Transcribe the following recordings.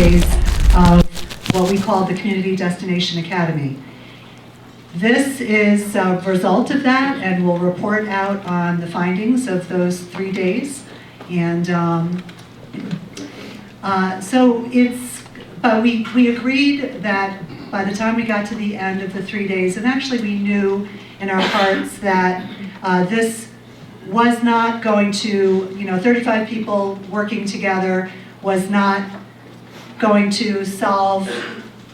days of what we call the Community Destination Academy. This is a result of that, and we'll report out on the findings of those 3 days. And but we agreed that by the time we got to the end of the 3 days, and actually we knew in our hearts that this was not going to, 35 people working together was not going to solve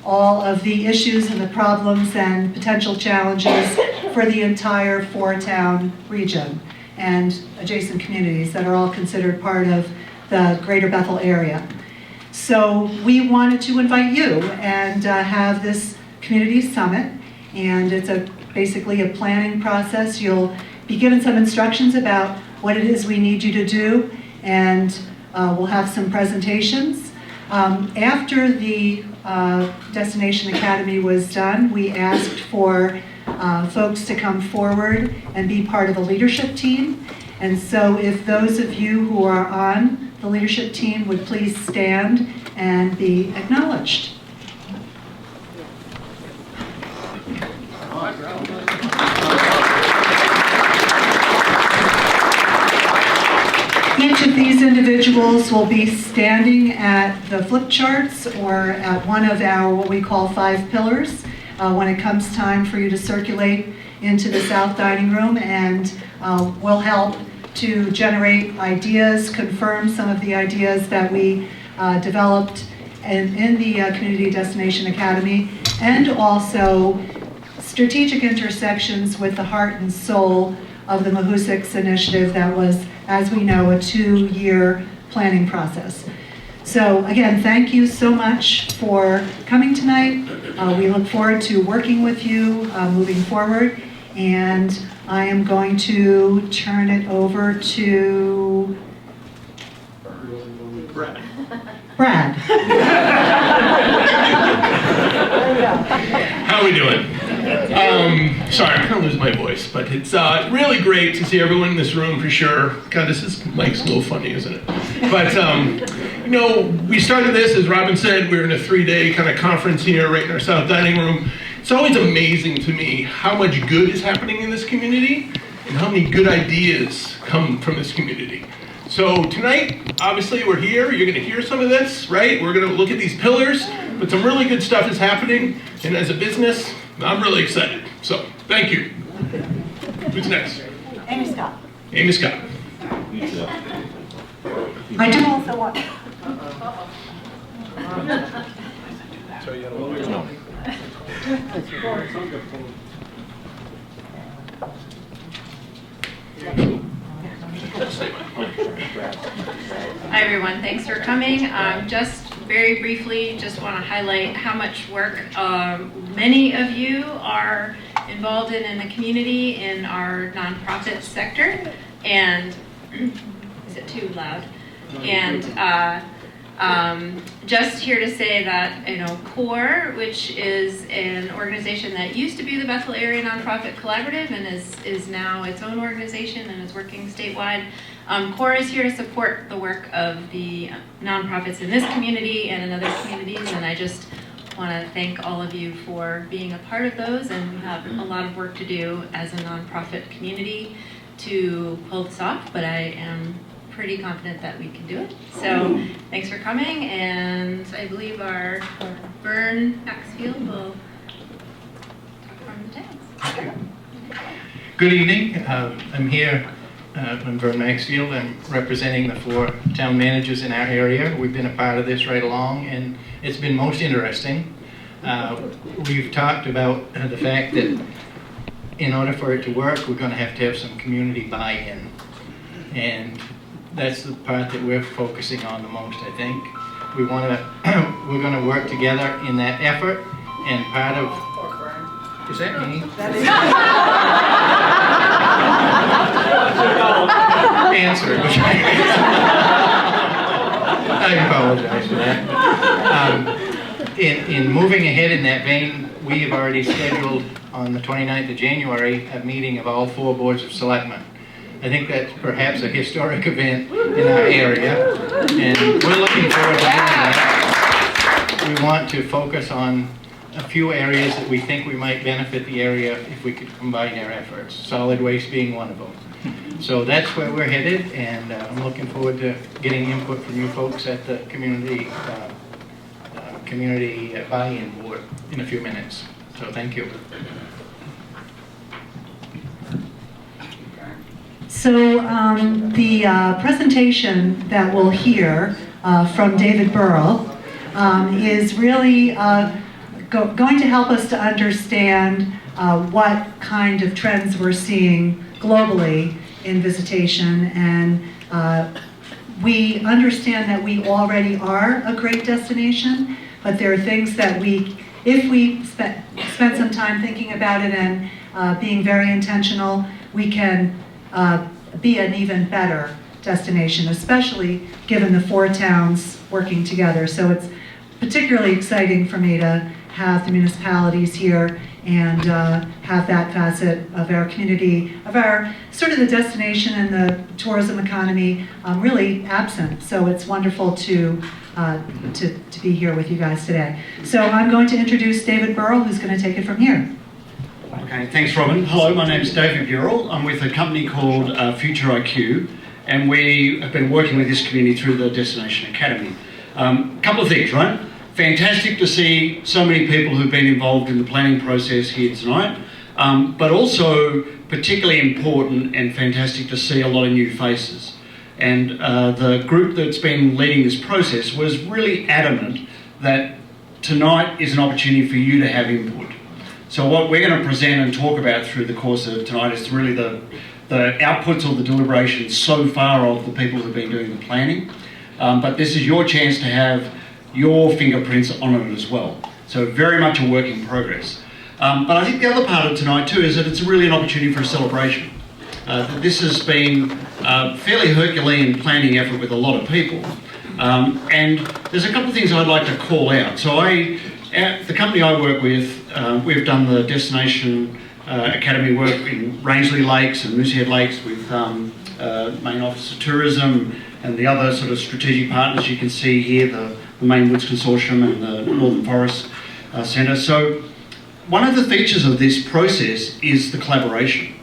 all of the issues and the problems and potential challenges for the entire 4-town region and adjacent communities that are all considered part of the greater Bethel area. So we wanted to invite you and have this community summit, and it's basically a planning process. You'll be given some instructions about what it is we need you to do, and we'll have some presentations. After the Destination Academy was done, we asked for folks to come forward and be part of the leadership team. And so if those of you who are on the leadership team would please stand and be acknowledged. Each of these individuals will be standing at the flip charts or at one of our what we call 5 pillars when it comes time for you to circulate into the South Dining Room, and we'll help to generate ideas, confirm some of the ideas that we developed in the Community Destination Academy, and also strategic intersections with the heart and soul of the Mahoosucs initiative that was, as we know, a 2-year planning process. So again, thank you so much for coming tonight. We look forward to working with you moving forward, and I am going to turn it over to Brad. How are we doing? Sorry, I'm kind of losing my voice, but it's really great to see everyone in this room for sure. God, Mike's a little funny, isn't it? But, we started this, as Robin said, we're in a 3-day kind of conference here right in our South Dining Room. It's always amazing to me how much good is happening in this community and how many good ideas come from this community. So tonight, obviously we're here, you're gonna hear some of this, right? We're gonna look at these pillars, but some really good stuff is happening, and as a business, I'm really excited. So, thank you. Who's next? Amy Scott. Amy Scott. I do also want... Hi everyone, thanks for coming. Just very briefly, just want to highlight how much work many of you are involved in the community in our nonprofit sector. And is it too loud? And just here to say that, CORE, which is an organization that used to be the Bethel Area Nonprofit Collaborative and is now its own organization and is working statewide. CORE is here to support the work of the nonprofits in this community and in other communities, and I just want to thank all of you for being a part of those, and we have a lot of work to do as a nonprofit community to pull this off, but I am pretty confident that we can do it. So thanks for coming, and I believe our Vern Maxfield will talk from the tax. Good evening. I'm here. I'm Vern Maxfield. I'm representing the 4 town managers in our area. We've been a part of this right along, and it's been most interesting. We've talked about the fact that in order for it to work, we're going to have some community buy-in, and that's the part that we're focusing on the most. I think we're going to work together in that effort, and part of is that me? Answer it. I apologize for that. In moving ahead in that vein, we have already scheduled on the 29th of January a meeting of all 4 boards of selectmen. I think that's perhaps a historic event in our area, and we're looking forward to doing that. we want to focus on a few areas that we think we might benefit the area if we could combine our efforts, solid waste being one of them. So that's where we're headed, and I'm looking forward to getting input from you folks at the community buy-in board in a few minutes. So thank you. So the presentation that we'll hear from David Burrell is really going to help us to understand what kind of trends we're seeing globally in visitation, and we understand that we already are a great destination, but there are things that if we spend some time thinking about it and being very intentional, we can be an even better destination, especially given the 4 towns working together. So it's particularly exciting for me to have the municipalities here and have that facet of our community, of our sort of the destination and the tourism economy really absent. So it's wonderful to be here with you guys today. So I'm going to introduce David Burrell, who's going to take it from here. Okay, thanks Robin. Hello, my name's David Ural. I'm with a company called Future IQ, and we have been working with this community through the Destination Academy. Couple of things, right? Fantastic to see so many people who've been involved in the planning process here tonight, but also particularly important and fantastic to see a lot of new faces. And the group that's been leading this process was really adamant that tonight is an opportunity for you to have input. So what we're going to present and talk about through the course of tonight is really the outputs or the deliberations so far of the people who've been doing the planning. But this is your chance to have your fingerprints on it as well. So very much a work in progress. But I think the other part of tonight too is that it's really an opportunity for a celebration. This has been a fairly Herculean planning effort with a lot of people. And there's a couple of things I'd like to call out. So the company I work with, we've done the Destination Academy work in Rangeley Lakes and Moosehead Lakes with Main Office of Tourism and the other sort of strategic partners you can see here, the Main Woods Consortium and the Northern Forest Centre. So one of the features of this process is the collaboration.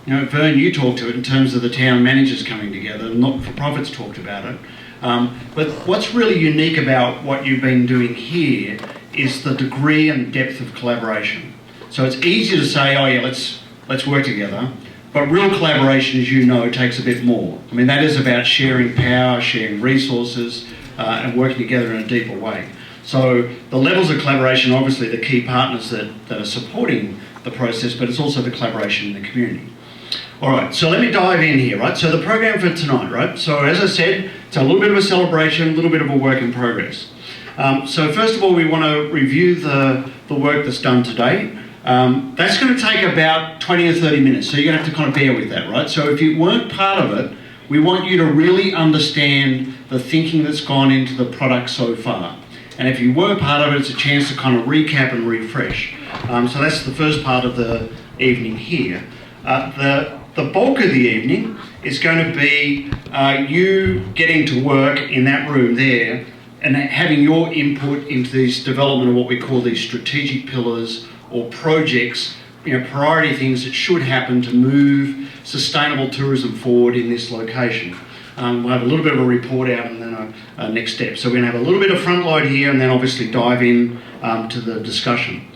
You know, Vern, you talked to it in terms of the town managers coming together, not-for-profits talked about it. But what's really unique about what you've been doing here is the degree and depth of collaboration. So it's easy to say, oh yeah, let's work together, but real collaboration, as you know, takes a bit more. I mean, that is about sharing power, sharing resources, and working together in a deeper way. So the levels of collaboration are obviously the key partners that are supporting the process, but it's also the collaboration in the community. All right, so let me dive in here, right? So the program for tonight, right? So as I said, it's a little bit of a celebration, a little bit of a work in progress. So first of all, we want to review the work that's done to date. That's going to take about 20 or 30 minutes, so you're going to have to kind of bear with that, right? So if you weren't part of it, we want you to really understand the thinking that's gone into the product so far. And if you were part of it, it's a chance to kind of recap and refresh. So that's the first part of the evening here. The bulk of the evening is going to be you getting to work in that room there and having your input into this development of what we call these strategic pillars or projects, you know, priority things that should happen to move sustainable tourism forward in this location. We'll have a little bit of a report out and then a next step. So we're going to have a little bit of front load here and then obviously dive in to the discussion.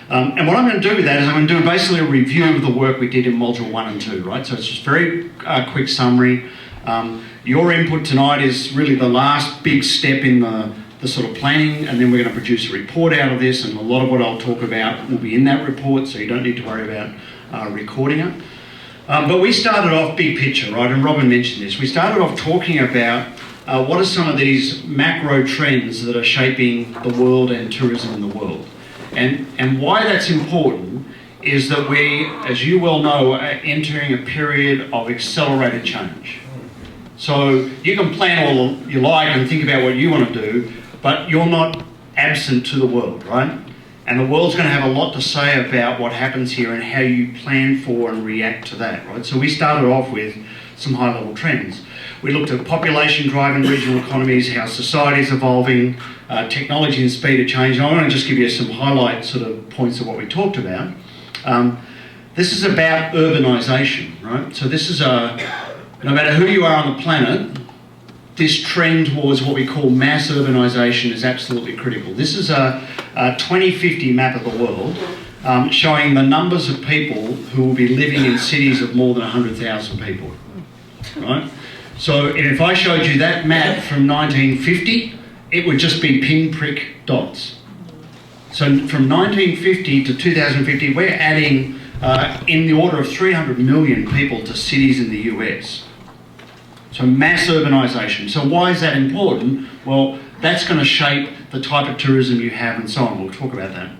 And what I'm going to do with that is I'm going to do basically a review of the work we did in Module 1 and 2, right? So it's just a very quick summary. Your input tonight is really the last big step in the sort of planning, and then we're going to produce a report out of this, and a lot of what I'll talk about will be in that report, so you don't need to worry about recording it. But we started off big picture, right? And Robin mentioned this. We started off talking about what are some of these macro trends that are shaping the world and tourism in the world. And why that's important is that we, as you well know, are entering a period of accelerated change. So you can plan all you like and think about what you want to do, but you're not absent to the world, right? And the world's going to have a lot to say about what happens here and how you plan for and react to that, right? So we started off with some high-level trends. We looked at population driving regional economies, how society is evolving, technology and speed of change. And I want to just give you some highlight sort of points of what we talked about. This is about urbanisation, right? So this is no matter who you are on the planet, this trend towards what we call mass urbanisation is absolutely critical. This is a 2050 map of the world showing the numbers of people who will be living in cities of more than 100,000 people, right? So if I showed you that map from 1950, it would just be pinprick dots. So from 1950 to 2050, we're adding in the order of 300 million people to cities in the US. So mass urbanisation. So why is that important? Well, that's going to shape the type of tourism you have and so on. We'll talk about that.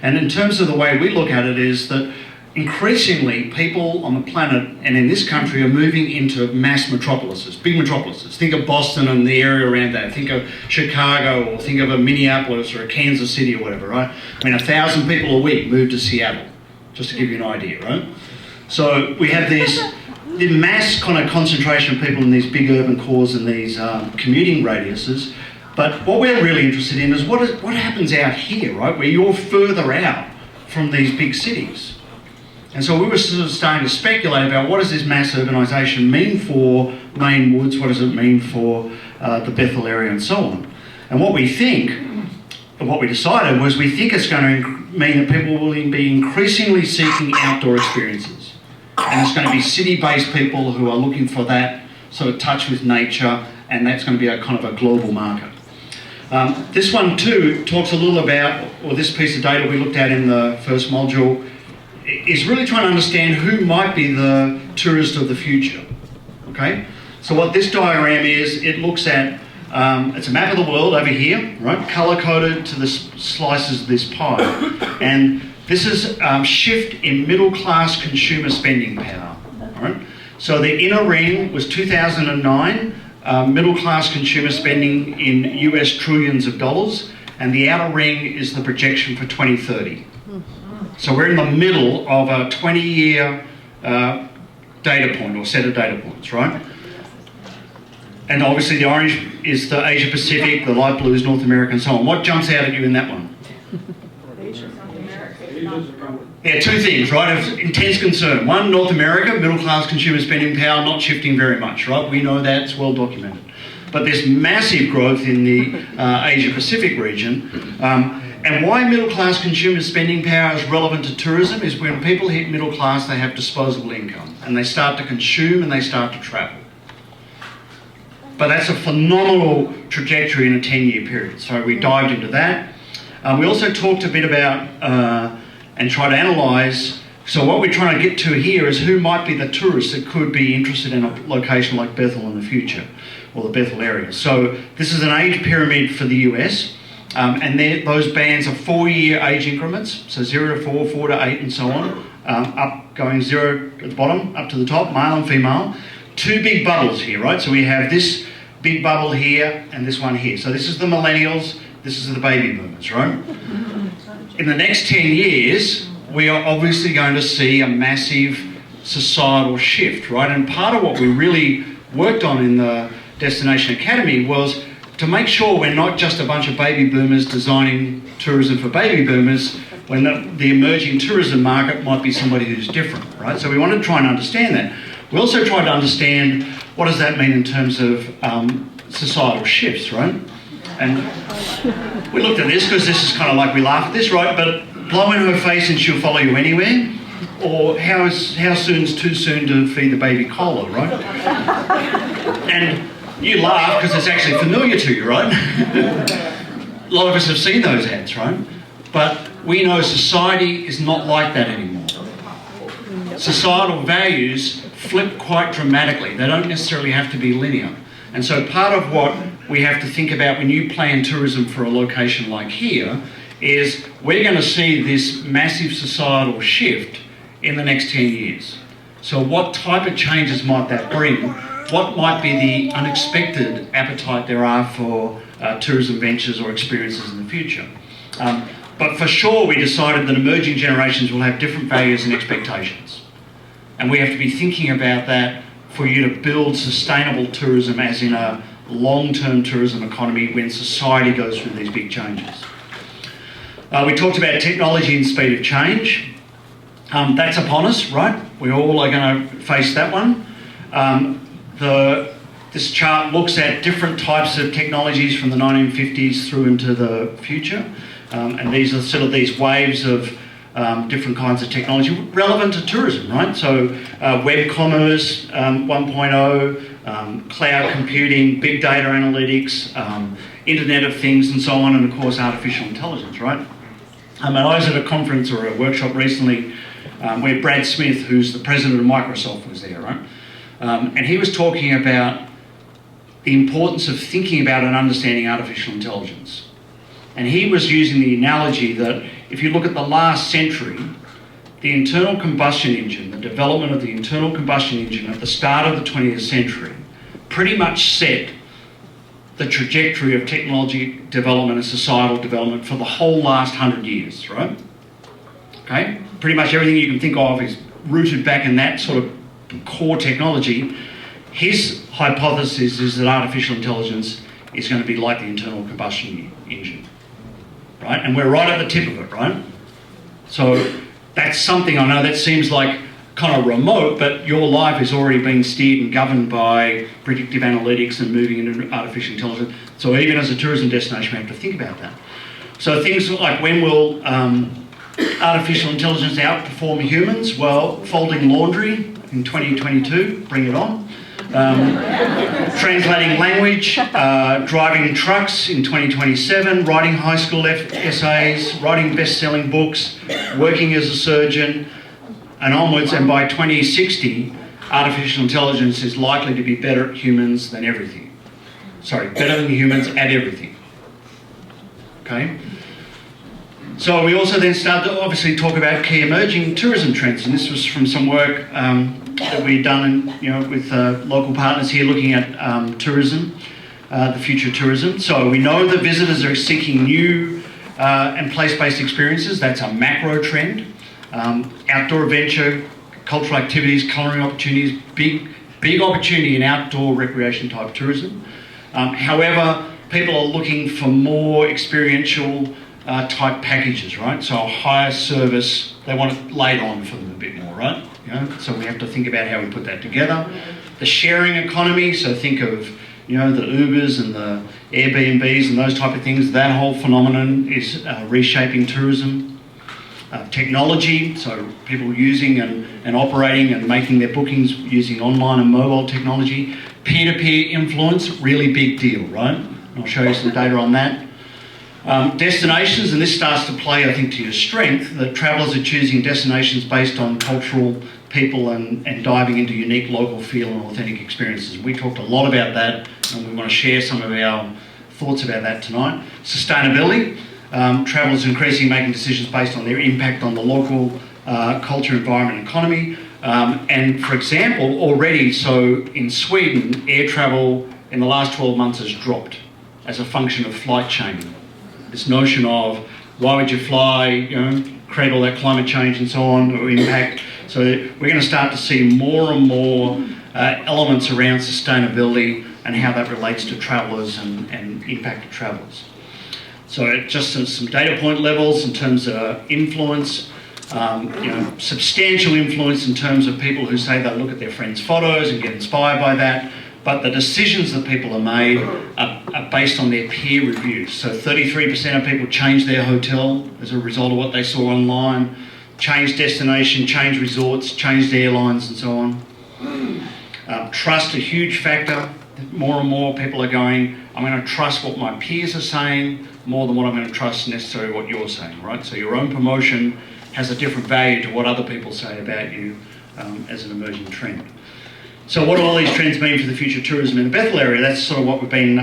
And in terms of the way we look at it is that increasingly people on the planet and in this country are moving into mass metropolises, big metropolises. Think of Boston and the area around that. Think of Chicago, or think of a Minneapolis or a Kansas City or whatever, right? I mean, 1,000 people a week move to Seattle, just to give you an idea, right? So we have the mass kind of concentration of people in these big urban cores and these commuting radiuses. But what we're really interested in is what happens out here, right? Where you're further out from these big cities. And so we were sort of starting to speculate about what does this mass urbanisation mean for Maine Woods, what does it mean for the Bethel area and so on. And what we think, and what we decided was we think it's going to mean that people will be increasingly seeking outdoor experiences. And it's going to be city-based people who are looking for that sort of touch with nature, and that's going to be a kind of a global market. This one too talks a little about, or this piece of data we looked at in the first module, is really trying to understand who might be the tourist of the future, okay? So what this diagram is, it looks at, it's a map of the world over here, right? Colour-coded to the slices of this pie. And this is shift in middle-class consumer spending power, right? So the inner ring was 2009, middle-class consumer spending in US trillions of dollars, and the outer ring is the projection for 2030. So we're in the middle of a 20-year data point, or set of data points, right? And obviously the orange is the Asia Pacific, the light blue is North America, and so on. What jumps out at you in that one? Yeah, two things, right, of intense concern. One, North America, middle-class consumer spending power not shifting very much, right? We know that's well documented. But there's massive growth in the Asia-Pacific region. And why middle-class consumer spending power is relevant to tourism is when people hit middle class, they have disposable income. And they start to consume and they start to travel. But that's a phenomenal trajectory in a 10-year period. So we dived into that. We also talked a bit about and tried to analyse. So what we're trying to get to here is who might be the tourists that could be interested in a location like Bethel in the future, or the Bethel area. So this is an age pyramid for the US, and those bands are 4-year age increments, so 0 to 4, 4 to 8 and so on, up going 0 at the bottom, up to the top, male and female. Two big bubbles here, right? So we have this big bubble here and this one here. So this is the millennials, this is the baby boomers, right? In the next 10 years, we are obviously going to see a massive societal shift, right? And part of what we really worked on in the Destination Academy was to make sure we're not just a bunch of baby boomers designing tourism for baby boomers, when the emerging tourism market might be somebody who's different, right? So we wanted to try and understand that. We also tried to understand what does that mean in terms of societal shifts, right? And we looked at this because this is kind of like we laugh at this, right? But blow in her face and she'll follow you anywhere. Or how soon's too soon to feed the baby cola, right? And you laugh because it's actually familiar to you, right? A lot of us have seen those ads, right? But we know society is not like that anymore. Societal values flip quite dramatically. They don't necessarily have to be linear. And so part of what we have to think about when you plan tourism for a location like here is we're going to see this massive societal shift in the next 10 years. So what type of changes might that bring? What might be the unexpected appetite there are for tourism ventures or experiences in the future? But for sure we decided that emerging generations will have different values and expectations. And we have to be thinking about that for you to build sustainable tourism, as in a long-term tourism economy when society goes through these big changes. We talked about technology and speed of change. That's upon us, right? We all are going to face that one. This chart looks at different types of technologies from the 1950s through into the future. And these are sort of these waves of different kinds of technology relevant to tourism, right? So web commerce 1.0, cloud computing, big data analytics, Internet of Things and so on, and of course artificial intelligence, right? And I was at a conference or a workshop recently where Brad Smith, who's the president of Microsoft, was there, right? And he was talking about the importance of thinking about and understanding artificial intelligence. And he was using the analogy that if you look at the last century, the internal combustion engine, the development of the internal combustion engine at the start of the 20th century, pretty much set the trajectory of technology development and societal development for the whole last 100 years, right? Okay? Pretty much everything you can think of is rooted back in that sort of core technology. His hypothesis is that artificial intelligence is going to be like the internal combustion engine, right? And we're right at the tip of it, right? So that's something, I know that seems like kind of remote, but your life is already being steered and governed by predictive analytics and moving into artificial intelligence. So even as a tourism destination, we have to think about that. So things like, when will artificial intelligence outperform humans? Well, folding laundry in 2022, bring it on. Translating language, driving trucks in 2027, writing high school essays, writing best-selling books, working as a surgeon, and onwards. And by 2060, artificial intelligence is likely to be better at humans than everything. Sorry, better than humans at everything. Okay? So we also then start to obviously talk about key emerging tourism trends, and this was from some work that we've done with local partners here looking at tourism, the future of tourism. So we know that visitors are seeking new and place-based experiences. That's a macro trend. Outdoor adventure, cultural activities, colouring opportunities, big opportunity in outdoor recreation type tourism. However, people are looking for more experiential type packages, right? So a higher service, they want it laid on for them a bit more, right? So we have to think about how we put that together. The sharing economy, so think of the Ubers and the Airbnbs and those type of things. That whole phenomenon is reshaping tourism. Technology, so people using and operating and making their bookings using online and mobile technology. Peer-to-peer influence, really big deal, right? And I'll show you some data on that. Destinations, and this starts to play, I think, to your strength, that travellers are choosing destinations based on cultural people and diving into unique local feel and authentic experiences. We talked a lot about that, and we want to share some of our thoughts about that tonight. Sustainability, travellers increasingly making decisions based on their impact on the local culture, environment, and economy. And for example, already, so in Sweden, air travel in the last 12 months has dropped as a function of flight shaming. This notion of why would you fly, create all that climate change and so on, or impact. So we're going to start to see more and more elements around sustainability and how that relates to travellers and impact of travellers. So just some data point levels in terms of influence, substantial influence in terms of people who say they look at their friends' photos and get inspired by that. But the decisions that people have made are based on their peer reviews. So 33% of people changed their hotel as a result of what they saw online, changed destination, changed resorts, changed airlines and so on. Trust, a huge factor. More and more people are going, I'm going to trust what my peers are saying more than what I'm going to trust necessarily what you're saying, right? So your own promotion has a different value to what other people say about you as an emerging trend. So what do all these trends mean for the future of tourism in the Bethel area? That's sort of what we've been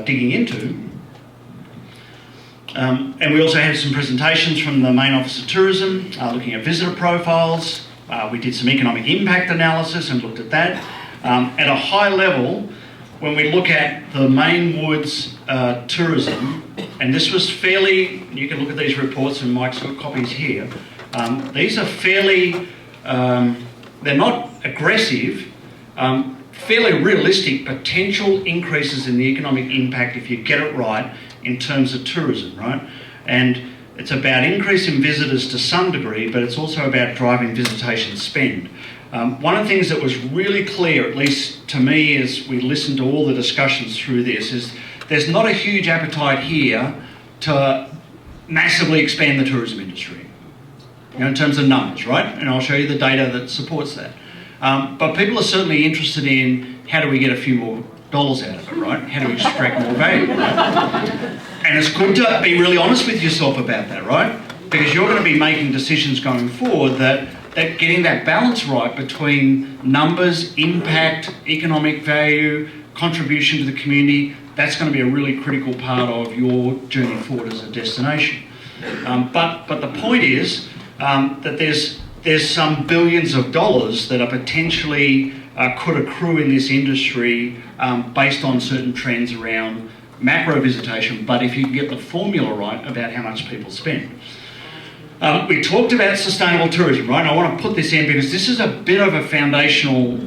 digging into. And we also had some presentations from the main office of tourism, looking at visitor profiles. We did some economic impact analysis and looked at that. At a high level, when we look at the main woods tourism, and this was fairly, you can look at these reports and Mike's got copies here. These are fairly, they're not aggressive, fairly realistic potential increases in the economic impact if you get it right in terms of tourism, right? And it's about increasing visitors to some degree, but it's also about driving visitation spend. One of the things that was really clear, at least to me, as we listened to all the discussions through this, is there's not a huge appetite here to massively expand the tourism industry, in terms of numbers, right? And I'll show you the data that supports that. But people are certainly interested in how do we get a few more dollars out of it, right? How do we extract more value? Right? And it's good to be really honest with yourself about that, right? Because you're going to be making decisions going forward that getting that balance right between numbers, impact, economic value, contribution to the community, that's going to be a really critical part of your journey forward as a destination. But the point is that there's some billions of dollars that are potentially could accrue in this industry based on certain trends around macro visitation, but if you can get the formula right about how much people spend. We talked about sustainable tourism, right? And I want to put this in because this is a bit of a foundational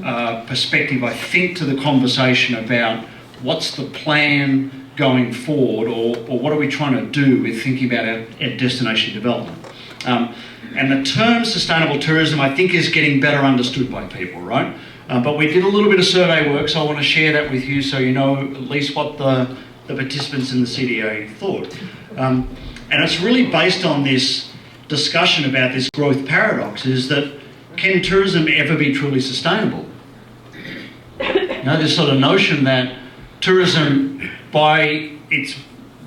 perspective, I think, to the conversation about what's the plan going forward, or what are we trying to do with thinking about our destination development. And the term sustainable tourism, I think, is getting better understood by people, right? But we did a little bit of survey work, so I want to share that with you so you know at least what the participants in the CDA thought. And it's really based on this discussion about this growth paradox, is that can tourism ever be truly sustainable? This sort of notion that tourism, by its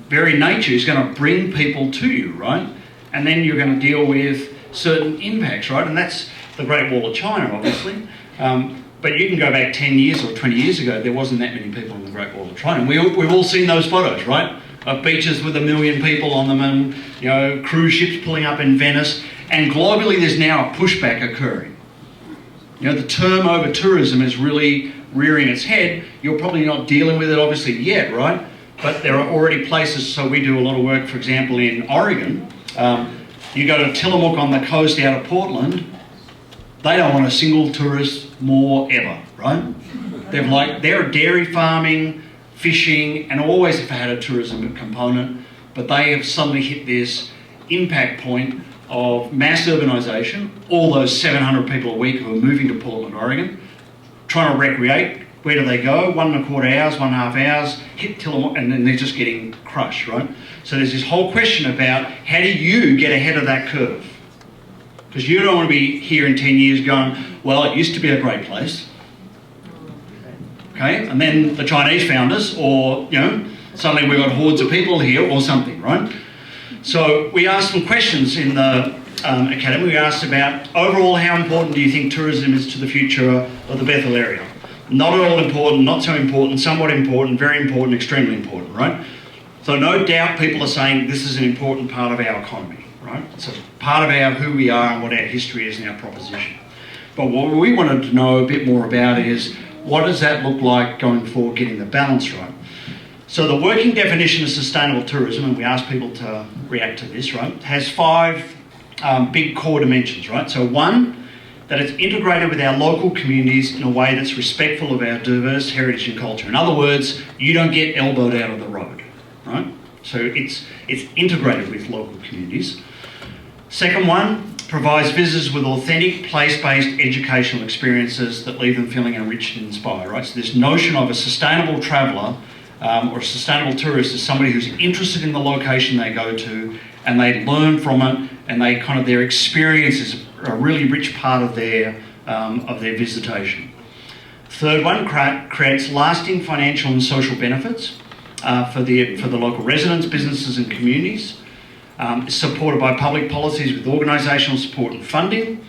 very nature, is going to bring people to you, right? And then you're going to deal with certain impacts, right? And that's the Great Wall of China, obviously. But you can go back 10 years or 20 years ago, there wasn't that many people in the Great Wall of China. We've all seen those photos, right? Of beaches with 1 million people on them and, cruise ships pulling up in Venice. And globally, there's now a pushback occurring. The term over-tourism is really rearing its head. You're probably not dealing with it, obviously, yet, right? But there are already places, so we do a lot of work, for example, in Oregon. You go to Tillamook on the coast out of Portland, they don't want a single tourist more ever, right? They're dairy farming, fishing, and always have had a tourism component, but they have suddenly hit this impact point of mass urbanisation, all those 700 people a week who are moving to Portland, Oregon, trying to recreate. Where do they go? 1.25 hours, 1.5 hours, hit Tillamook, and then they're just getting crushed, right? So there's this whole question about how do you get ahead of that curve? Because you don't want to be here in 10 years going, well, it used to be a great place. Okay, and then the Chinese found us, or, suddenly we've got hordes of people here or something, right? So we asked some questions in the academy. We asked about, overall, how important do you think tourism is to the future of the Bethel area? Not at all important, not so important, somewhat important, very important, extremely important, right? So no doubt people are saying this is an important part of our economy, right? It's a part of who we are and what our history is and our proposition. But what we wanted to know a bit more about is, what does that look like going forward, getting the balance right? So the working definition of sustainable tourism, and we asked people to react to this, right, has 5 big core dimensions, right? So one, that it's integrated with our local communities in a way that's respectful of our diverse heritage and culture. In other words, you don't get elbowed out of the road, right? So it's integrated with local communities. Second one, provides visitors with authentic, place-based educational experiences that leave them feeling enriched and inspired, right? So this notion of a sustainable traveller or a sustainable tourist is somebody who's interested in the location they go to, and they learn from it, and their experience is a really rich part of their visitation. Third one, creates lasting financial and social benefits for the local residents, businesses and communities. Is supported by public policies with organisational support and funding.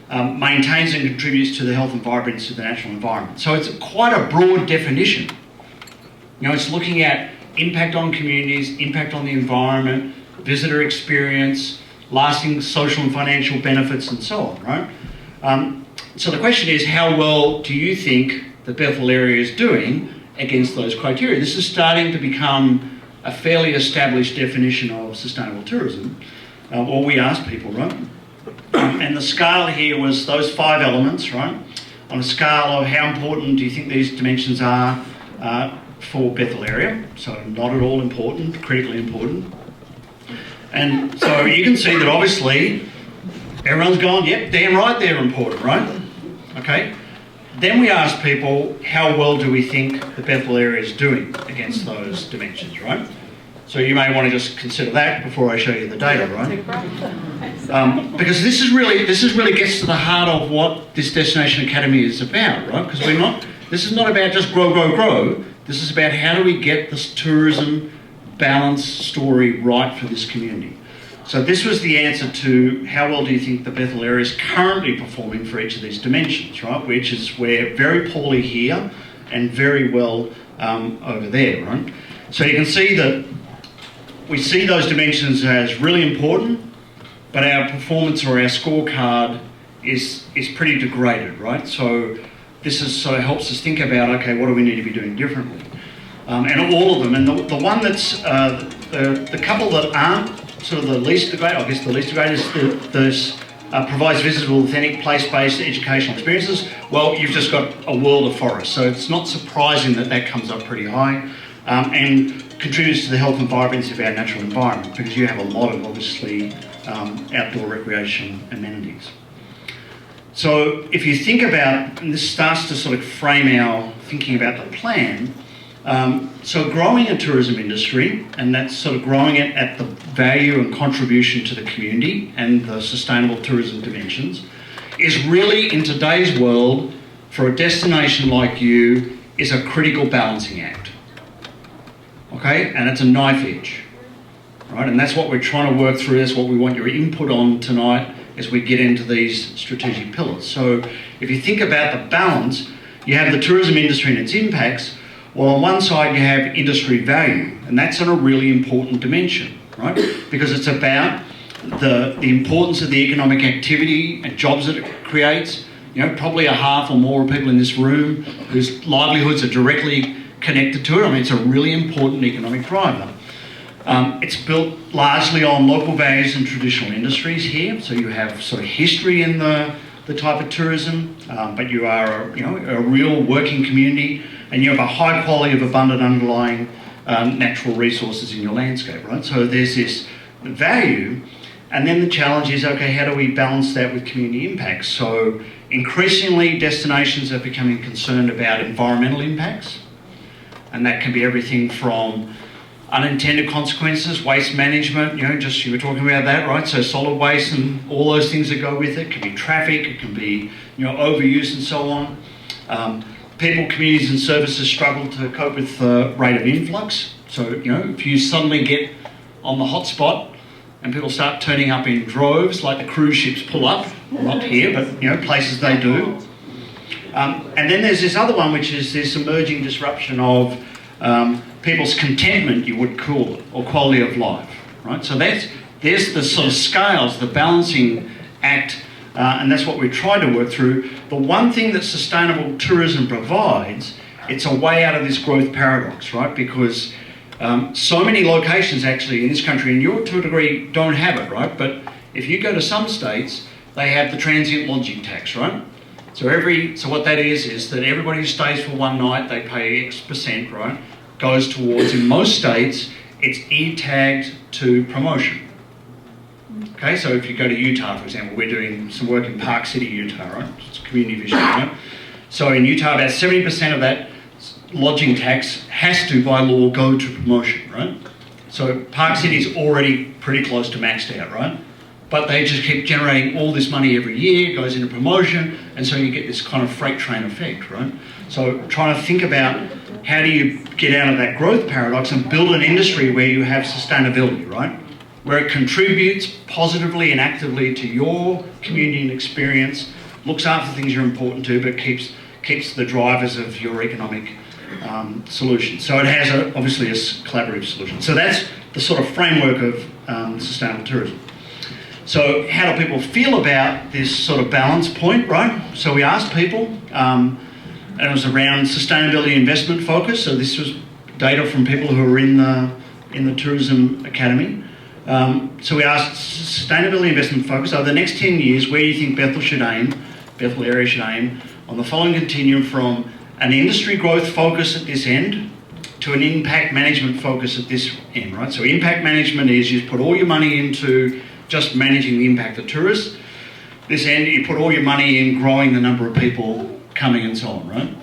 Maintains and contributes to the health and vibrancy of the natural environment. So it's quite a broad definition. It's looking at impact on communities, impact on the environment, visitor experience, lasting social and financial benefits, and so on, right? So the question is, how well do you think the Bethel area is doing against those criteria? This is starting to become a fairly established definition of sustainable tourism, or we asked people, right? And the scale here was those 5 elements, right? on a scale of how important do you think these dimensions are for Bethel area? So not at all important, critically important. And so you can see that obviously everyone's gone, yep, damn right they're important, right? Okay. Then we ask people, how well do we think the Bethel area is doing against those dimensions, right? So you may want to just consider that before I show you the data, right? Because this is really gets to the heart of what this Destination Academy is about, right? Because this is not about just grow, grow, grow. This is about how do we get this tourism balance story right for this community. So this was the answer to how well do you think the Bethel area is currently performing for each of these dimensions, right? Which is we're very poorly here and very well over there, right? So you can see that we see those dimensions as really important, but our performance or our scorecard is pretty degraded, right? So this helps us think about, okay, what do we need to be doing differently? And all of them, and the one that's the couple that aren't sort of the least degraded, I guess the least degraded is provides visible, authentic, place-based educational experiences. Well, you've just got a world of forest, so it's not surprising that comes up pretty high, and contributes to the health and vibrancy of our natural environment because you have a lot of obviously outdoor recreation amenities. So if you think about, and this starts to sort of frame our thinking about the plan. So growing a tourism industry, and that's sort of growing it at the value and contribution to the community and the sustainable tourism dimensions, is really in today's world, for a destination like you, is a critical balancing act. Okay, and it's a knife edge, right? And that's what we're trying to work through. That's what we want your input on tonight as we get into these strategic pillars. So if you think about the balance, you have the tourism industry and its impacts. Well, on one side you have industry value, and that's a really important dimension, right? Because it's about the importance of the economic activity and jobs that it creates. You know, probably a half or more of people in this room whose livelihoods are directly connected to it. I mean, it's a really important economic driver. It's built largely on local values and traditional industries here, so you have sort of history in the type of tourism, but you are a real working community, and you have a high quality of abundant underlying natural resources in your landscape, right? So there's this value, and then the challenge is, okay, how do we balance that with community impacts? So increasingly destinations are becoming concerned about environmental impacts, and that can be everything from unintended consequences, waste management, you were talking about that, right? So solid waste and all those things that go with it. It can be traffic, it can be, overuse and so on. People, communities and services struggle to cope with the rate of influx. So, if you suddenly get on the hotspot and people start turning up in droves, like the cruise ships pull up, not here, but, places they do. And then there's this other one, which is this emerging disruption of people's contentment, you would call it, or quality of life, right? So there's the sort of scales, the balancing act, and that's what we try to work through. The one thing that sustainable tourism provides, it's a way out of this growth paradox, right? Because so many locations actually in this country, and Europe to a degree, don't have it, right? But if you go to some states, they have the Transient Lodging Tax, right? So what that is that everybody who stays for one night, they pay X percent, right? Goes towards, in most states, it's e-tagged to promotion. Okay, so if you go to Utah, for example, we're doing some work in Park City, Utah, right? It's community vision, right? So in Utah, about 70% of that lodging tax has to, by law, go to promotion, right? So Park City's already pretty close to maxed out, right? But they just keep generating all this money every year, it goes into promotion, and so you get this kind of freight train effect, right? So trying to think about how do you get out of that growth paradox and build an industry where you have sustainability, right? Where it contributes positively and actively to your community and experience, looks after things you're important to, but keeps the drivers of your economic solution. So it has obviously a collaborative solution. So that's the sort of framework of sustainable tourism. So how do people feel about this sort of balance point, right? So we asked people, and it was around sustainability investment focus. So this was data from people who are in the Tourism Academy. So we asked sustainability investment focus. Over the next 10 years, where do you think Bethel area should aim on the following continuum from an industry growth focus at this end to an impact management focus at this end, right? So impact management is you put all your money into just managing the impact of tourists. This end, you put all your money in growing the number of people coming and so on, right?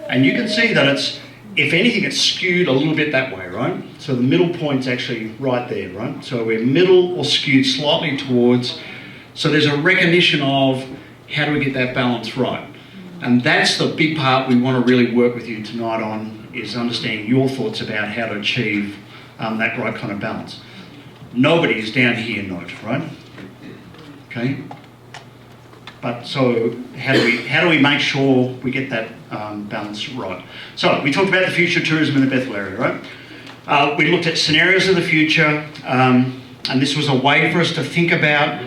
And you can see that it's, if anything, it's skewed a little bit that way, right? So the middle point's actually right there, right? So we're middle or skewed slightly towards, so there's a recognition of how do we get that balance right? And that's the big part we want to really work with you tonight on, is understanding your thoughts about how to achieve that right kind of balance. Nobody is down here, note, right? Okay? But so how do we make sure we get that balance right? So we talked about the future of tourism in the Bethel area, right? We looked at scenarios of the future, and this was a way for us to think about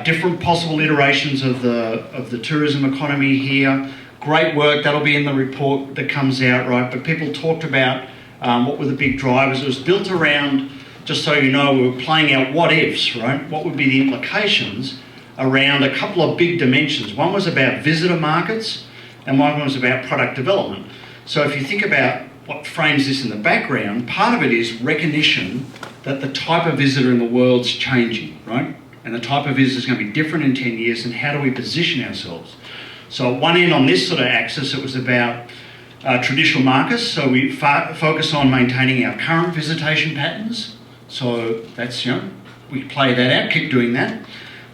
different possible iterations of the tourism economy here. Great work, that'll be in the report that comes out, right? But people talked about what were the big drivers. It was built around, just so you know, we were playing out what ifs, right? What would be the implications around a couple of big dimensions. One was about visitor markets and one was about product development. So if you think about what frames this in the background, part of it is recognition that the type of visitor in the world's changing, right? And the type of visitor is going to be different in 10 years, and how do we position ourselves? So at one end on this sort of axis, it was about traditional markets. So we focus on maintaining our current visitation patterns. So that's, we play that out, keep doing that.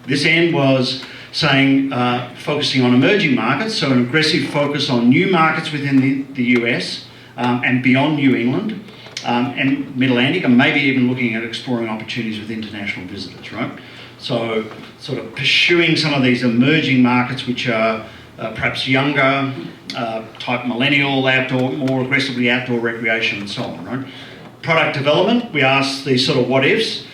This end was saying, focusing on emerging markets, so an aggressive focus on new markets within the US and beyond New England and Mid-Atlantic, and maybe even looking at exploring opportunities with international visitors, right? So sort of pursuing some of these emerging markets which are perhaps younger, type millennial, outdoor, more aggressively outdoor recreation and so on, right? Product development, we ask these sort of what ifs.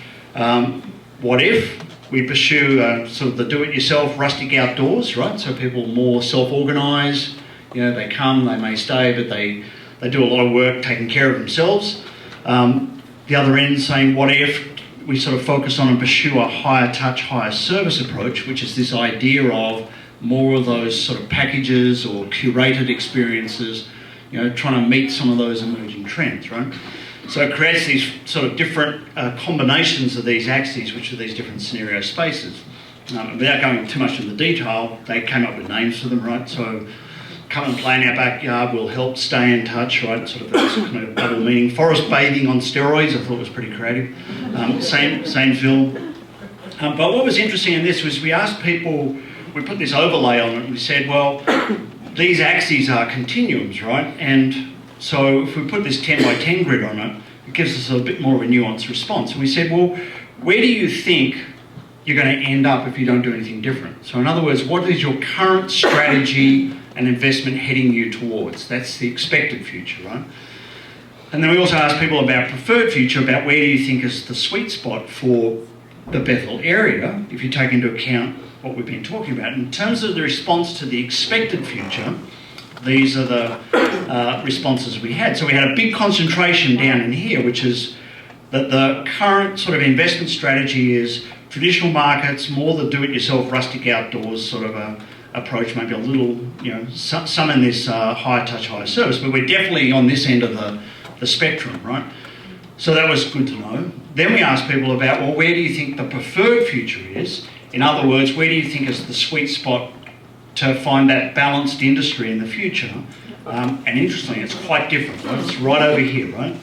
What if we pursue sort of the do-it-yourself rustic outdoors, right? So people more self-organise, they come, they may stay, but they do a lot of work taking care of themselves. The other end saying what if we sort of focus on and pursue a higher touch, higher service approach, which is this idea of more of those sort of packages or curated experiences, trying to meet some of those emerging trends, right? So it creates these sort of different combinations of these axes, which are these different scenario spaces. Without going too much into the detail, they came up with names for them, right? So come and play in our backyard, we'll help stay in touch, right? Sort of that kind of double meaning. Forest bathing on steroids, I thought was pretty creative. Same film. But what was interesting in this was we asked people, we put this overlay on it and we said, well, these axes are continuums, right? And so if we put this 10 by 10 grid on it, it gives us a bit more of a nuanced response. And we said, well, where do you think you're going to end up if you don't do anything different? So in other words, what is your current strategy and investment heading you towards? That's the expected future, right? And then we also asked people about preferred future, about where do you think is the sweet spot for the Bethel area, if you take into account what we've been talking about. In terms of the response to the expected future, these are the responses we had. So we had a big concentration down in here, which is that the current sort of investment strategy is traditional markets, more the do-it-yourself rustic outdoors sort of a approach, maybe a little, some in this higher touch, higher service, but we're definitely on this end of the spectrum, right? So that was good to know. Then we asked people about, well, where do you think the preferred future is? In other words, where do you think is the sweet spot to find that balanced industry in the future? And interestingly, it's quite different, right? It's right over here, right?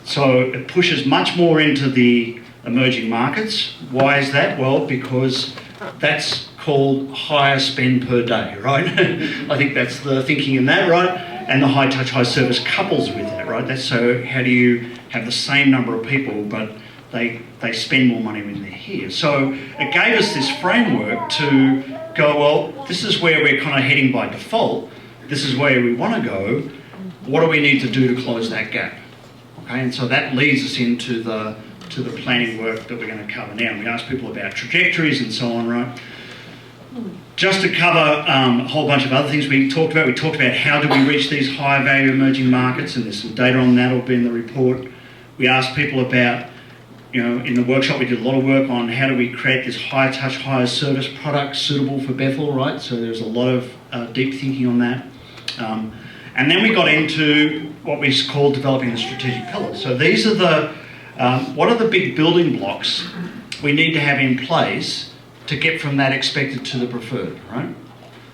So it pushes much more into the emerging markets. Why is that? Well, because that's called higher spend per day, right? I think that's the thinking in that, right? And the high touch, high service couples with that, right? That's so how do you have the same number of people, but they spend more money when they're here. So it gave us this framework to go, well, this is where we're kind of heading by default. This is where we want to go. What do we need to do to close that gap? Okay, and so that leads us into the planning work that we're going to cover now. And we asked people about trajectories and so on, right? Just to cover a whole bunch of other things we talked about how do we reach these high value emerging markets, and there's some data on that will be in the report. We asked people about in the workshop we did a lot of work on how do we create this higher touch, higher service product suitable for Bethel, right? So there's a lot of deep thinking on that. And then we got into what we call developing the strategic pillars. So these are the, what are the big building blocks we need to have in place to get from that expected to the preferred, right?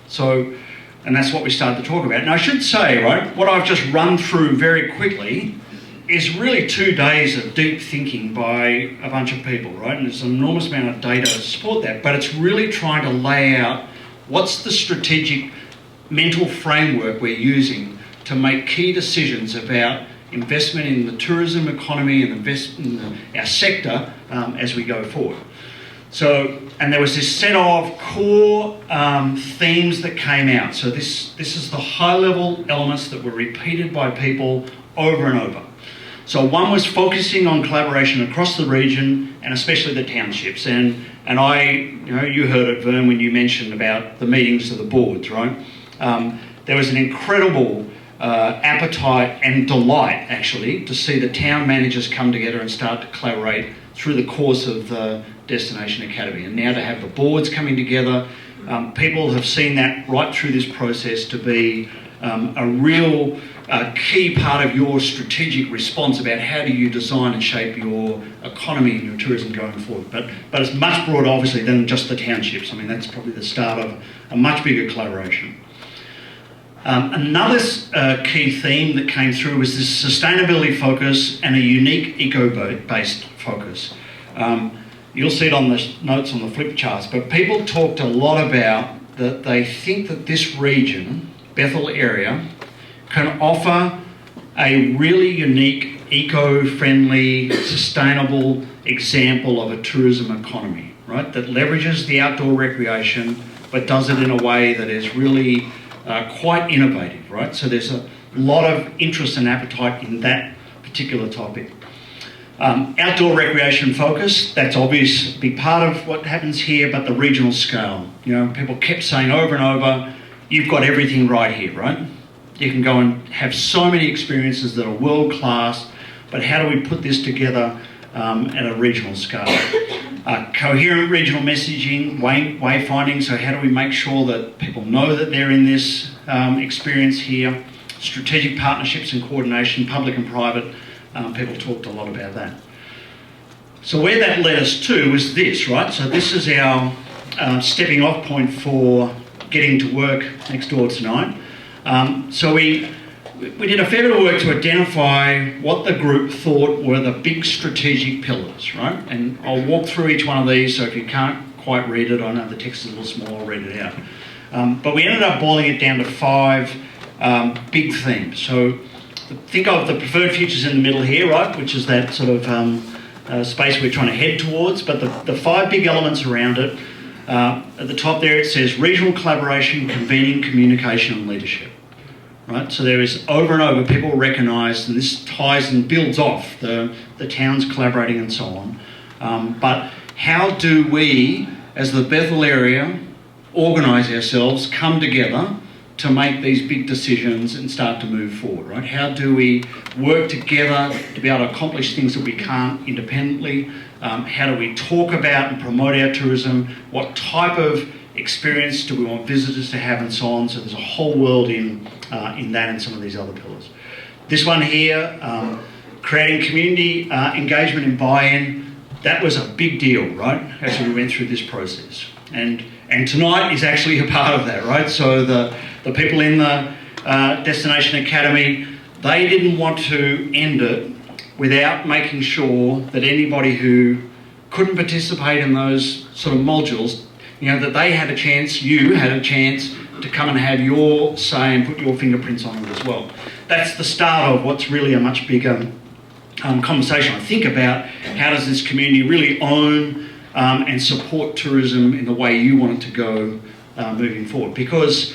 So, and that's what we started to talk about. And I should say, right, what I've just run through very quickly is really 2 days of deep thinking by a bunch of people, right? And there's an enormous amount of data to support that, but it's really trying to lay out what's the strategic mental framework we're using to make key decisions about investment in the tourism economy and invest in our sector as we go forward. So, and there was this set of core themes that came out. So this is the high-level elements that were repeated by people over and over. So one was focusing on collaboration across the region and especially the townships. And you heard it, Vern, when you mentioned about the meetings of the boards, right? There was an incredible appetite and delight, actually, to see the town managers come together and start to collaborate through the course of the Destination Academy. And now to have the boards coming together, people have seen that right through this process to be a real key part of your strategic response about how do you design and shape your economy and your tourism going forward. But it's much broader, obviously, than just the townships. I mean, that's probably the start of a much bigger collaboration. Another key theme that came through was this sustainability focus and a unique eco-based focus. You'll see it on the notes on the flip charts, but people talked a lot about that they think that this region, Bethel area, can offer a really unique, eco-friendly, sustainable example of a tourism economy, right? That leverages the outdoor recreation, but does it in a way that is really quite innovative, right? So there's a lot of interest and appetite in that particular topic. Outdoor recreation focus, that's obvious, a big part of what happens here, but the regional scale. People kept saying over and over, you've got everything right here, right? You can go and have so many experiences that are world-class, but how do we put this together at a regional scale? Coherent regional messaging, wayfinding, so how do we make sure that people know that they're in this experience here? Strategic partnerships and coordination, public and private, people talked a lot about that. So where that led us to was this, right? So this is our stepping off point for getting to work next door tonight. So we did a fair bit of work to identify what the group thought were the big strategic pillars, right? And I'll walk through each one of these, so if you can't quite read it, I know the text is a little small, I'll read it out. But we ended up boiling it down to 5 big themes. So think of the preferred futures in the middle here, right? Which is that sort of space we're trying to head towards, but the 5 big elements around it. At the top there it says regional collaboration, convening, communication and leadership. Right? So there is over and over people recognise, and this ties and builds off the towns collaborating and so on. But how do we, as the Bethel area, organise ourselves, come together to make these big decisions and start to move forward, right? How do we work together to be able to accomplish things that we can't independently? How do we talk about and promote our tourism? What type of experience do we want visitors to have and so on? So there's a whole world in that and some of these other pillars. This one here, creating community engagement and buy-in, that was a big deal, right, as we went through this process. And tonight is actually a part of that, right? So the people in the Destination Academy, they didn't want to end it without making sure that anybody who couldn't participate in those sort of modules, that they had a chance, you had a chance to come and have your say and put your fingerprints on it as well. That's the start of what's really a much bigger conversation, I think, about how does this community really own and support tourism in the way you want it to go moving forward. Because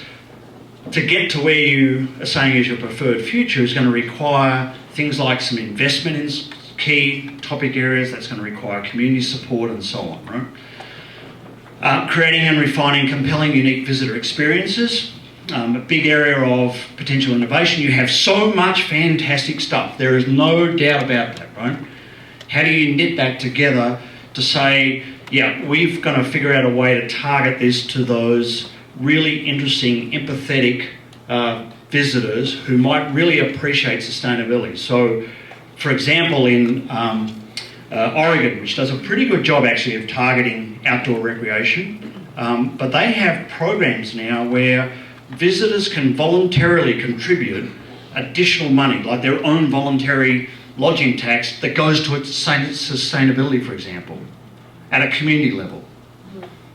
to get to where you are saying is your preferred future is going to require things like some investment in key topic areas, that's going to require community support and so on, right? Creating and refining compelling, unique visitor experiences. A big area of potential innovation. You have so much fantastic stuff. There is no doubt about that, right? How do you knit that together to say, yeah, we've got to figure out a way to target this to those really interesting, empathetic visitors who might really appreciate sustainability. So, for example, in Oregon, which does a pretty good job actually of targeting outdoor recreation, but they have programs now where visitors can voluntarily contribute additional money, like their own voluntary lodging tax that goes to its sustainability, for example, at a community level.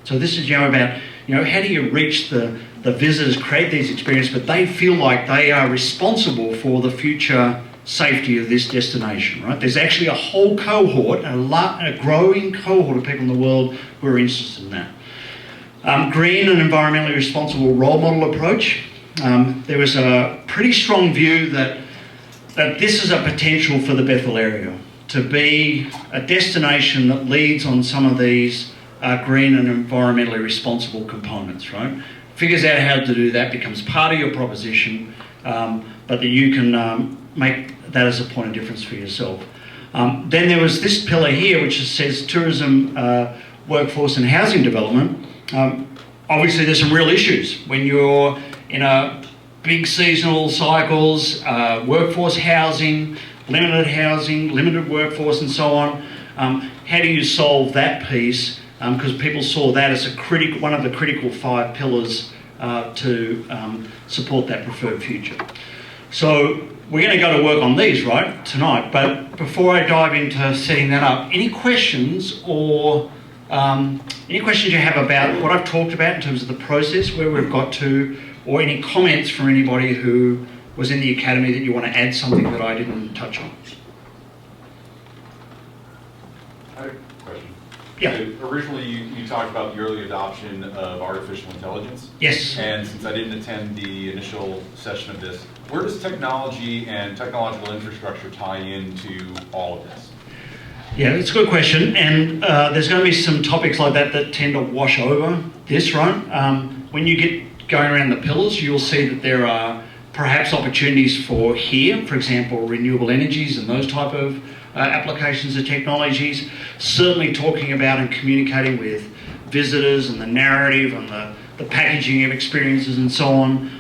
So this is, about, how do you reach the visitors, create these experiences, but they feel like they are responsible for the future safety of this destination, right? There's actually a whole cohort, a growing cohort of people in the world who are interested in that. Green and environmentally responsible role model approach. There was a pretty strong view that this is a potential for the Bethel area to be a destination that leads on some of these green and environmentally responsible components, right? Figures out how to do that, becomes part of your proposition, but that you can make that as a point of difference for yourself. Then there was this pillar here, which says tourism, workforce and housing development. Obviously there's some real issues when you're in a big seasonal cycles, workforce housing, limited workforce and so on. How do you solve that piece? Because people saw that as one of the critical 5 pillars to support that preferred future. So we're going to go to work on these, right, tonight. But before I dive into setting that up, any questions you have about what I've talked about in terms of the process, where we've got to, or any comments from anybody who was in the academy that you want to add something that I didn't touch on? I have a question. Yeah. So originally, you talked about the early adoption of artificial intelligence. Yes. And since I didn't attend the initial session of this, where does technology and technological infrastructure tie into all of this? Yeah, that's a good question. And there's going to be some topics like that tend to wash over this, right? When you get going around the pillars, you'll see that there are perhaps opportunities for here, for example, renewable energies and those type of applications of technologies. Certainly talking about and communicating with visitors and the narrative and the packaging of experiences and so on.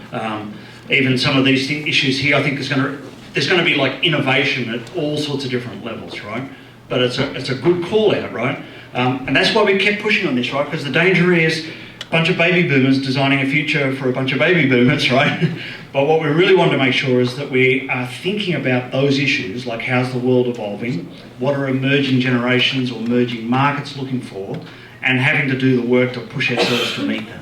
Even some of these issues here, I think there's going to be like innovation at all sorts of different levels, right? But it's a good call out, right? And that's why we kept pushing on this, right? Because the danger is a bunch of baby boomers designing a future for a bunch of baby boomers, right? But what we really want to make sure is that we are thinking about those issues, like how's the world evolving, what are emerging generations or emerging markets looking for, and having to do the work to push ourselves to meet that,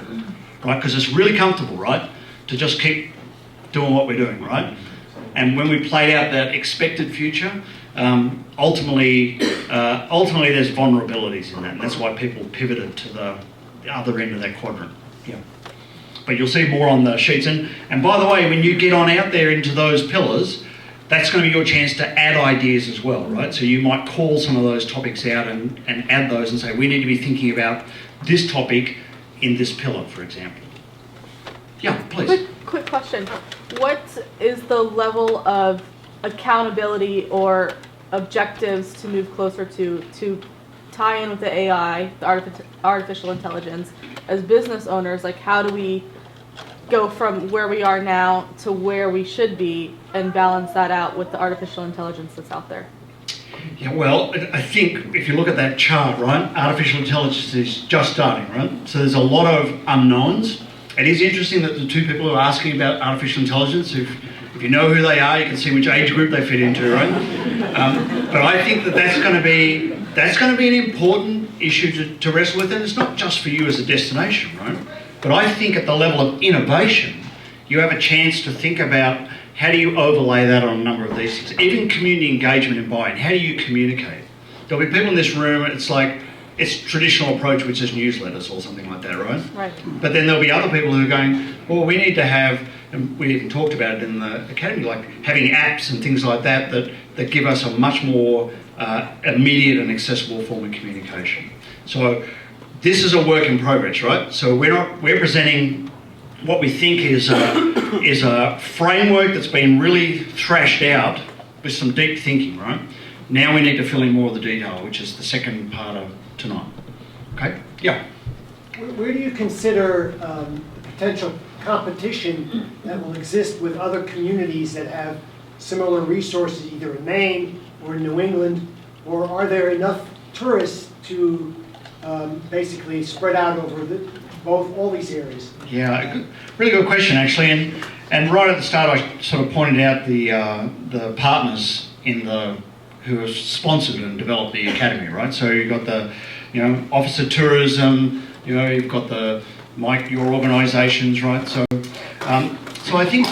right? Because it's really comfortable, right, to just keep doing what we're doing, right? And when we played out that expected future, ultimately there's vulnerabilities in that, and that's why people pivoted to the other end of that quadrant. Yeah. But you'll see more on the sheets. And by the way, when you get on out there into those pillars, that's going to be your chance to add ideas as well, right? So you might call some of those topics out and add those and say, we need to be thinking about this topic in this pillar, for example. Yeah, please. Quick question. What is the level of accountability or objectives to move closer to tie in with the AI, the artificial intelligence, as business owners? Like, how do we go from where we are now to where we should be and balance that out with the artificial intelligence that's out there? Yeah, well, I think if you look at that chart, right, artificial intelligence is just starting, right? So there's a lot of unknowns. It is interesting that the two people who are asking about artificial intelligence, if you know who they are, you can see which age group they fit into, right? But I think that's going to be an important issue to wrestle with, and it's not just for you as a destination, right? But I think at the level of innovation, you have a chance to think about how do you overlay that on a number of these things. Even community engagement and buy-in, how do you communicate? There'll be people in this room, it's traditional approach, which is newsletters or something like that, right? Right. But then there'll be other people who are going, well, we need to have, and we even talked about it in the academy, like having apps and things like that give us a much more immediate and accessible form of communication. So this is a work in progress, right? So we're presenting what we think is a framework that's been really thrashed out with some deep thinking, right? Now we need to fill in more of the detail, which is the second part of tonight. Okay? Yeah. Where do you consider the potential competition that will exist with other communities that have similar resources, either in Maine or in New England, or are there enough tourists to basically spread out over all these areas? Yeah, really good question actually, and right at the start I sort of pointed out the partners who have sponsored and developed the academy, right? So you've got the Office of Tourism, you've got your organisations, right? So I think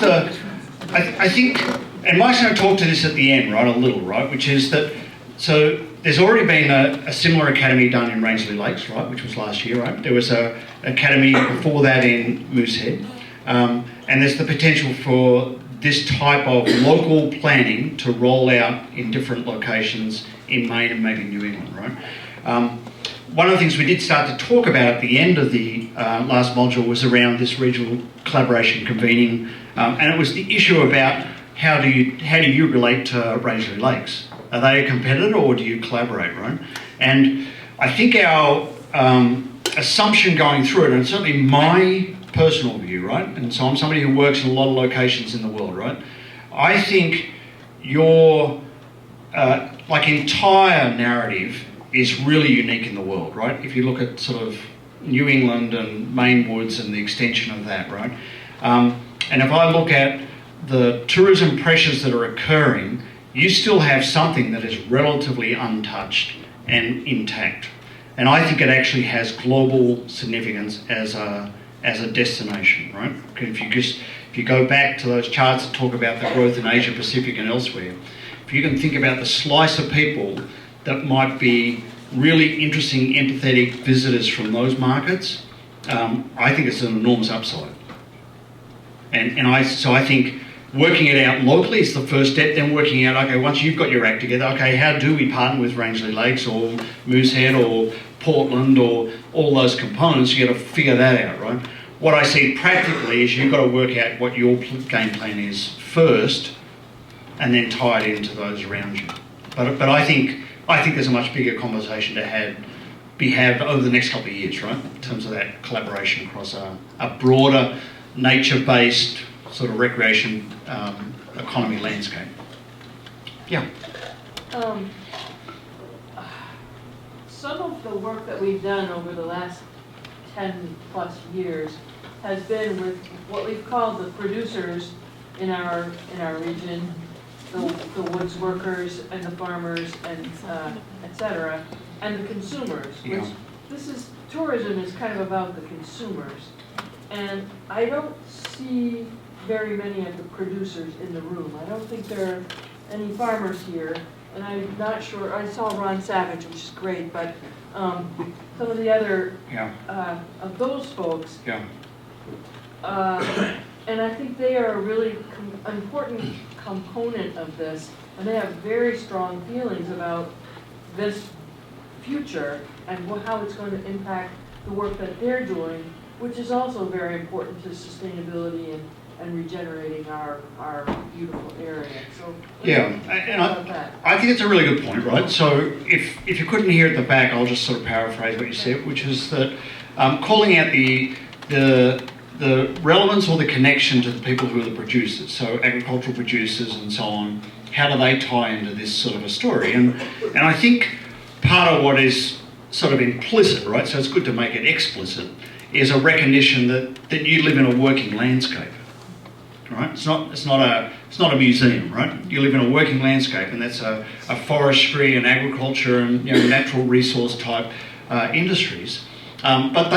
I think, and Mike's going to talk to this at the end, right, a little, right, which is that, so there's already been a similar academy done in Rangeley Lakes, right, which was last year, right? There was an academy before that in Moosehead, and there's the potential for this type of local planning to roll out in different locations in Maine and maybe New England, right? One of the things we did start to talk about at the end of the last module was around this regional collaboration convening, and it was the issue about how do you relate to Rangeley Lakes? Are they a competitor or do you collaborate, right? And I think our assumption going through it, and certainly my personal view, right? And so I'm somebody who works in a lot of locations in the world, right? I think your entire narrative is really unique in the world, right? If you look at sort of New England and Maine woods and the extension of that, right? And if I look at the tourism pressures that are occurring, you still have something that is relatively untouched and intact. And I think it actually has global significance as a destination, right? If you go back to those charts that talk about the growth in Asia Pacific and elsewhere, if you can think about the slice of people that might be really interesting, empathetic visitors from those markets, I think it's an enormous upside. So I think working it out locally is the first step, then working out, okay, once you've got your act together, okay, how do we partner with Rangeley Lakes or Moosehead or Portland or all those components? You got to figure that out, right? What I see practically is you've got to work out what your game plan is first and then tie it into those around you. But I think there's a much bigger conversation to have over the next couple of years, right? In terms of that collaboration across a broader nature-based sort of recreation economy landscape. Yeah. Some of the work that we've done over the last 10 plus years has been with what we've called the producers in our region, the woods workers and the farmers and et cetera, and the consumers. Which tourism is kind of about the consumers, and I don't see very many of the producers in the room. I don't think there are any farmers here, and I'm not sure. I saw Ron Savage, which is great, but some of the other of those folks. Yeah. And I think they are a really important component of this, and they have very strong feelings about this future and how it's going to impact the work that they're doing, which is also very important to sustainability and regenerating our beautiful area. So I think it's a really good point, right? So if you couldn't hear at the back, I'll just sort of paraphrase what you said, which is that calling out the relevance or the connection to the people who are the producers, so agricultural producers and so on, how do they tie into this sort of a story? And I think part of what is sort of implicit, right, so it's good to make it explicit, is a recognition that you live in a working landscape, right? It's not a museum, right? You live in a working landscape, and that's a forestry and agriculture and natural resource type industries. But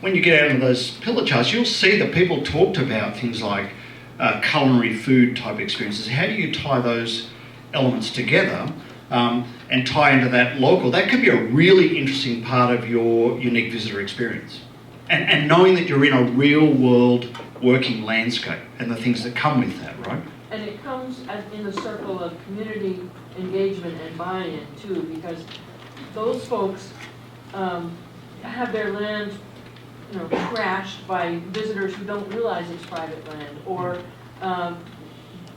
when you get out into those pillar charts, you'll see that people talked about things like culinary food type experiences. How do you tie those elements together and tie into that local? That could be a really interesting part of your unique visitor experience. And knowing that you're in a real world working landscape and the things that come with that, right? And it comes in the circle of community engagement and buy-in too, because those folks have their land trashed by visitors who don't realize it's private land, or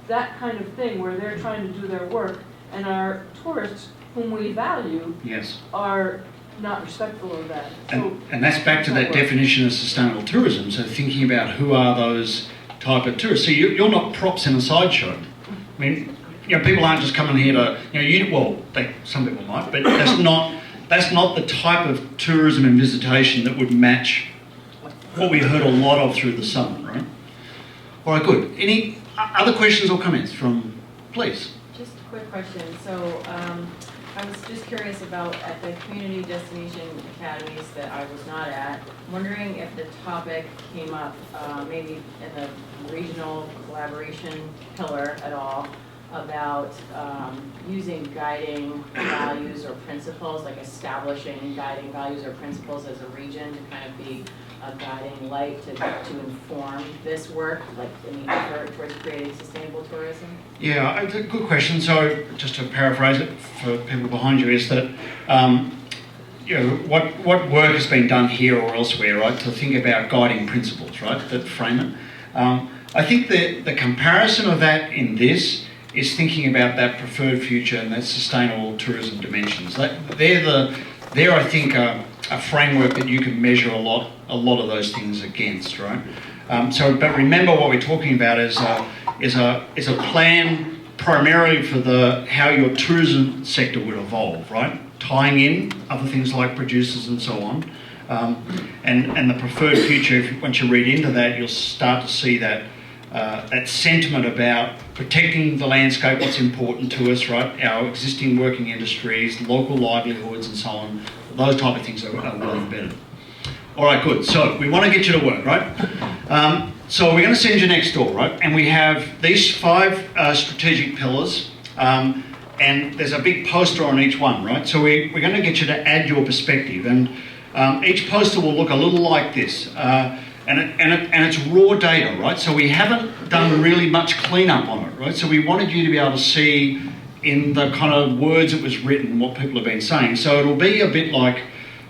that kind of thing where they're trying to do their work and our tourists, whom we value, Yes. are not respectful of that. And that's back to that definition of sustainable tourism. So thinking about who are those type of tourists. So you're not props in a sideshow. I mean, people aren't just coming here to, some people might, but that's not the type of tourism and visitation that would match what we heard a lot of through the summer, right? All right, good. Any other questions or comments from, please? Just a quick question. So I was just curious about at the community destination academies that I was not at, wondering if the topic came up maybe in the regional collaboration pillar at all about using guiding values or principles, like establishing guiding values or principles as a region to kind of be a guiding light to inform this work, like in the effort towards creating sustainable tourism? Yeah, it's a good question. So just to paraphrase it for people behind you is that what work has been done here or elsewhere, right, to think about guiding principles, right, that frame it. I think that the comparison of that in this is thinking about that preferred future and that sustainable tourism dimensions. They're I think a framework that you can measure a lot of those things against, right? But remember what we're talking about is a plan primarily for how your tourism sector would evolve, right? Tying in other things like producers and so on, and the preferred future. Once you read into that, you'll start to see that sentiment about protecting the landscape, what's important to us, right? Our existing working industries, local livelihoods, and so on. Those type of things are well embedded. All right, good. So we want to get you to work, right? So we're going to send you next door, right? And we have these 5 strategic pillars, and there's a big poster on each one, right? So we're going to get you to add your perspective, and each poster will look a little like this, and it's raw data, right? So we haven't done really much cleanup on it, right? So we wanted you to be able to see in the kind of words it was written, what people have been saying. So it'll be a bit like,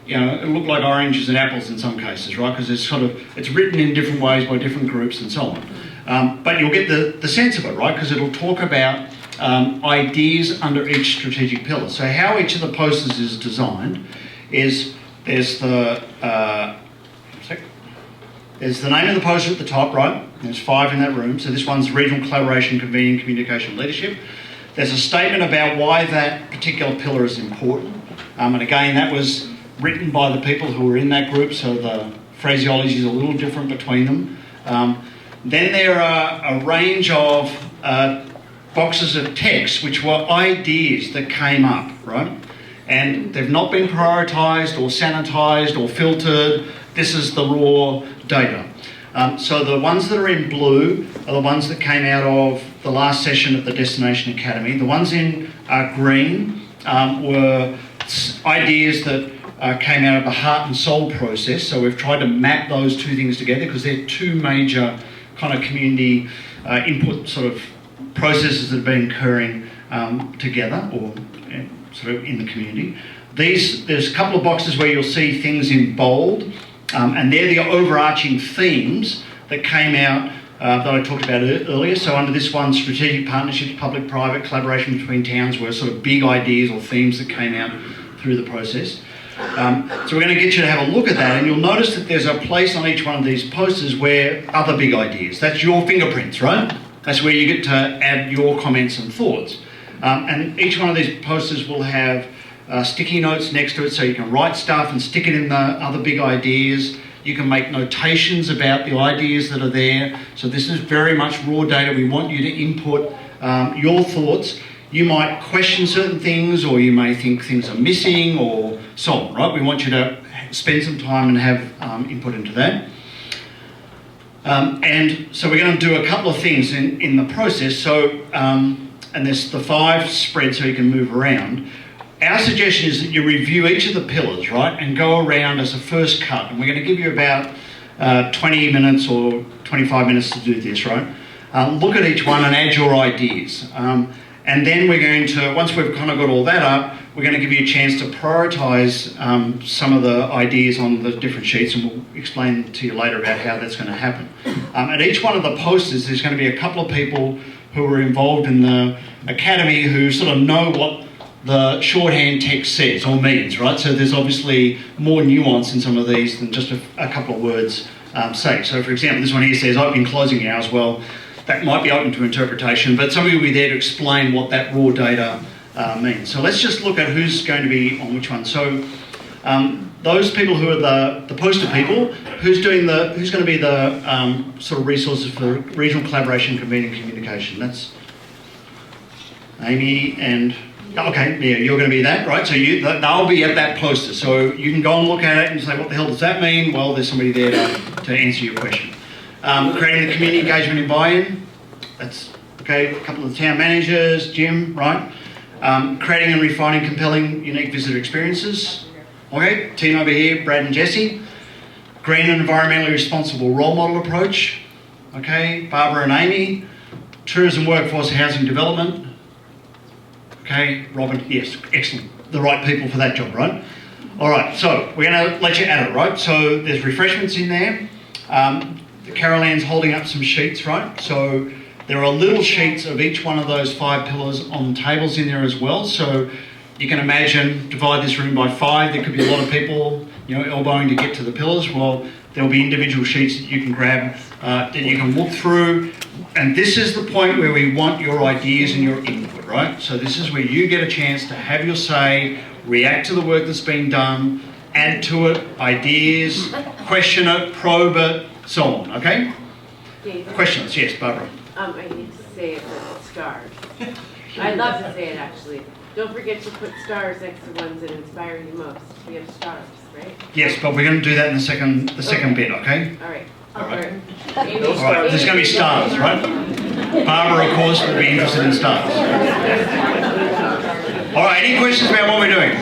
it'll look like oranges and apples in some cases, right? Because it's written in different ways by different groups and so on. But you'll get the sense of it, right? Because it'll talk about ideas under each strategic pillar. So how each of the posters is designed is there's the name of the poster at the top, right? There's 5 in that room. So this one's regional collaboration, convening, communication, leadership. There's a statement about why that particular pillar is important. And again, that was written by the people who were in that group, so the phraseology is a little different between them. Then there are a range of boxes of text which were ideas that came up, right? And they've not been prioritised or sanitised or filtered. This is the raw data. So the ones that are in blue are the ones that came out of the last session of the Destination Academy. The ones in green were ideas that came out of the heart and soul process. So we've tried to map those 2 things together because they're 2 major kind of community input sort of processes that have been occurring together or sort of in the community. There's a couple of boxes where you'll see things in bold, and they're the overarching themes that came out that I talked about earlier. So under this one, strategic partnerships, public-private collaboration between towns were sort of big ideas or themes that came out through the process. So we're going to get you to have a look at that, and you'll notice that there's a place on each one of these posters where other big ideas. That's your fingerprints, right? That's where you get to add your comments and thoughts. And each one of these posters will have sticky notes next to it, so you can write stuff and stick it in the other big ideas. You can make notations about the ideas that are there. So this is very much raw data. We want you to input your thoughts. You might question certain things, or you may think things are missing, or so on, right? We want you to spend some time and have input into that. And so we're going to do a couple of things in the process. So, and there's the 5 spreads so you can move around. Our suggestion is that you review each of the pillars, right, and go around as a first cut. And we're going to give you about 20 minutes or 25 minutes to do this, right? Look at each one and add your ideas. And then we're going to, once we've kind of got all that up, we're going to give you a chance to prioritise some of the ideas on the different sheets, and we'll explain to you later about how that's going to happen. At each one of the posters, there's going to be a couple of people who are involved in the academy who sort of know what the shorthand text says or means, right? So there's obviously more nuance in some of these than just a couple of words say. So for example, this one here says opening closing hours. Well, that might be open to interpretation, but somebody will be there to explain what that raw data means. So let's just look at who's going to be on which one. So those people who are the poster people, who's going to be the sort of resources for regional collaboration, convening, communication. That's Amy and, okay, yeah, you're going to be that, right? So they'll be at that poster. So you can go and look at it and say, what the hell does that mean? Well, there's somebody there to answer your question. Creating the community engagement and buy-in. That's, okay, a couple of the town managers, Jim, right? Creating and refining compelling, unique visitor experiences. Okay, team over here, Brad and Jesse. Green and environmentally responsible role model approach. Okay, Barbara and Amy. Tourism, workforce, housing development. Okay, Robin, yes, excellent. The right people for that job, right? All right, so we're going to let you at it, right? So there's refreshments in there. Carol Ann's holding up some sheets, right? So there are little sheets of each one of those 5 pillars on tables in there as well. So you can imagine, divide this room by 5. There could be a lot of people, elbowing to get to the pillars. Well, there'll be individual sheets that you can grab, that you can look through. And this is the point where we want your ideas and your input, right? So this is where you get a chance to have your say, react to the work that's been done, add to it, ideas, question it, probe it, so on, okay? David? Questions? Yes, Barbara. I need to say it with stars. I'd love to say it actually. Don't forget to put stars next to ones that inspire you most. We have stars, right? Yes, but we're going to do that in the second bit, okay? All right. All right. Amy, All right, there's going to be stars, right? Barbara, of course, will be interested in stars. All right, any questions about what we're doing?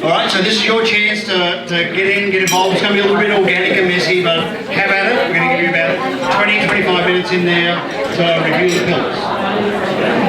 All right, so this is your chance to get in, get involved. It's going to be a little bit organic and messy, but have at it. We're going to give you about 20, 25 minutes in there to review the pillars.